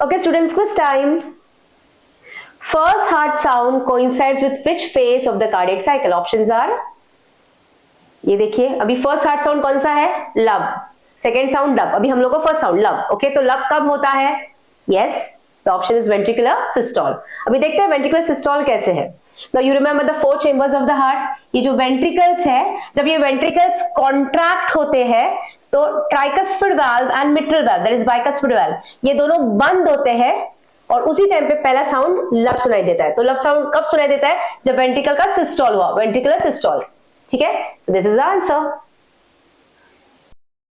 Okay, students, quiz time. First heart sound coincides with which phase of the cardiac cycle? Options are, ये देखिए अभी first heart sound कौन सा है? लब. सेकेंड साउंड लब. अभी हम लोग को फर्स्ट साउंड लब. ओके, तो लब कब होता है? Yes, the option is ventricular systole. अभी देखते हैं वेंट्रिकुलर सिस्टोल कैसे है. Now you remember the four chambers of the heart. ये जो वेंट्रिकल्स है, जब ये वेंट्रिकल्स कॉन्ट्रैक्ट होते हैं तो tricuspid valve and mitral valve, that is bicuspid valve, ये दोनों बंद होते हैं और उसी टाइम पे पहला साउंड लब सुनाई देता है. तो लब साउंड कब सुनाई देता है? जब वेंट्रिकल का सिस्टोल हुआ, वेंट्रिकुलर सिस्टोल. ठीक है, so this is the answer.